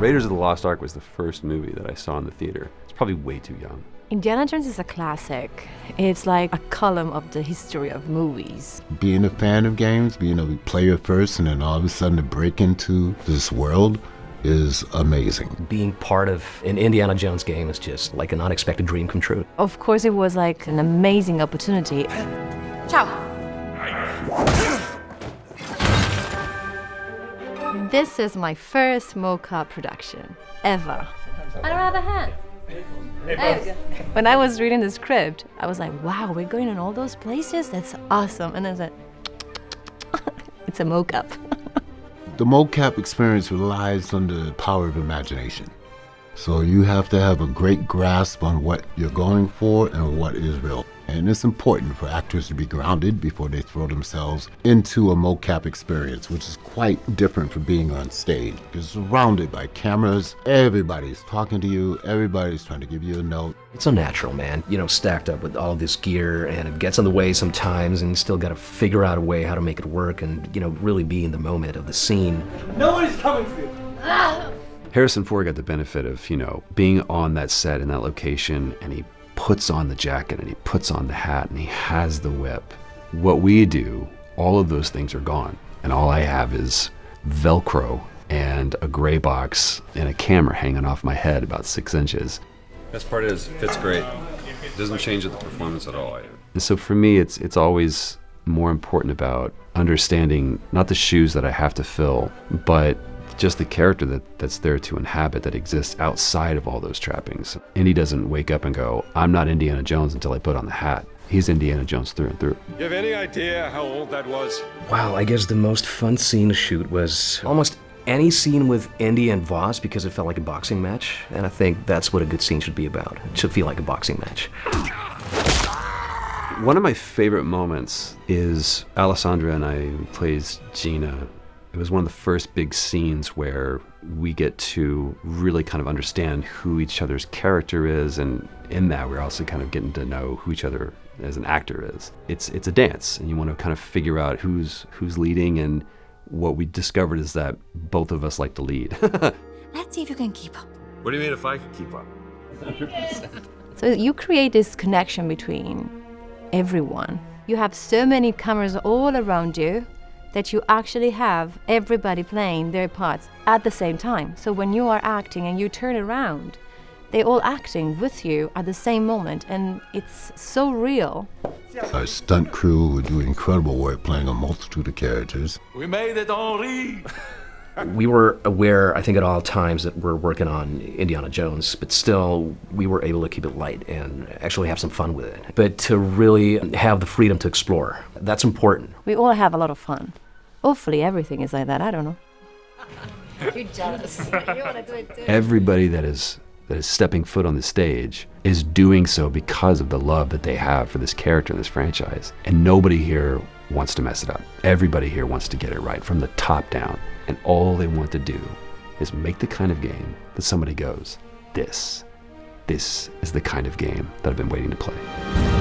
Raiders of the Lost Ark was the first movie that I saw in the theater. It's probably way too young. Indiana Jones is a classic. It's like a column of the history of movies. Being a fan of games, being a player first, and then all of a sudden to break into this world is amazing. Being part of an Indiana Jones game is just like an unexpected dream come true. Of course, it was like an amazing opportunity. Ciao. This is my first mocap production ever. I don't have a hand. When I was reading the script, I was like, wow, we're going in all those places? That's awesome. And then I said, it's a mocap. The mocap experience relies on the power of imagination. So you have to have a great grasp on what you're going for and what is real. And it's important for actors to be grounded before they throw themselves into a mocap experience, which is quite different from being on stage. You're surrounded by cameras, everybody's talking to you, everybody's trying to give you a note. It's unnatural, man. You know, stacked up with all this gear, and it gets in the way sometimes, and you still got to figure out a way how to make it work and, you know, really be in the moment of the scene. Nobody's coming for you. Harrison Ford got the benefit of, you know, being on that set in that location, and he puts on the jacket and he puts on the hat and he has the whip. What we do, all of those things are gone. And all I have is Velcro and a gray box and a camera hanging off my head about 6 inches. Best part is, it fits great. It doesn't change the performance at all. And so for me, it's always more important about understanding not the shoes that I have to fill, but just the character that's there to inhabit, that exists outside of all those trappings. Indy doesn't wake up and go, I'm not Indiana Jones until I put on the hat. He's Indiana Jones through and through. You have any idea how old that was? Wow, I guess the most fun scene to shoot was almost any scene with Indy and Voss, because it felt like a boxing match. And I think that's what a good scene should be about. It should feel like a boxing match. One of my favorite moments is Alessandra and I, who plays Gina. It was one of the first big scenes where we get to really kind of understand who each other's character is, and in that we're also kind of getting to know who each other as an actor is. It's a dance, and you want to kind of figure out who's leading, and what we discovered is that both of us like to lead. Let's see if you can keep up. What do you mean if I could keep up? 100%. So you create this connection between everyone. You have so many cameras all around you that you actually have everybody playing their parts at the same time. So when you are acting and you turn around, they're all acting with you at the same moment, and it's so real. Our stunt crew would do incredible work playing a multitude of characters. We made it, Henri. We were aware, I think at all times, that we're working on Indiana Jones, but still we were able to keep it light and actually have some fun with it. But to really have the freedom to explore, that's important. We all have a lot of fun. Hopefully everything is like that, I don't know. You're jealous. You want to do it too. Everybody that is stepping foot on the stage is doing so because of the love that they have for this character, this franchise. And nobody here wants to mess it up. Everybody here wants to get it right from the top down. And all they want to do is make the kind of game that somebody goes, this is the kind of game that I've been waiting to play.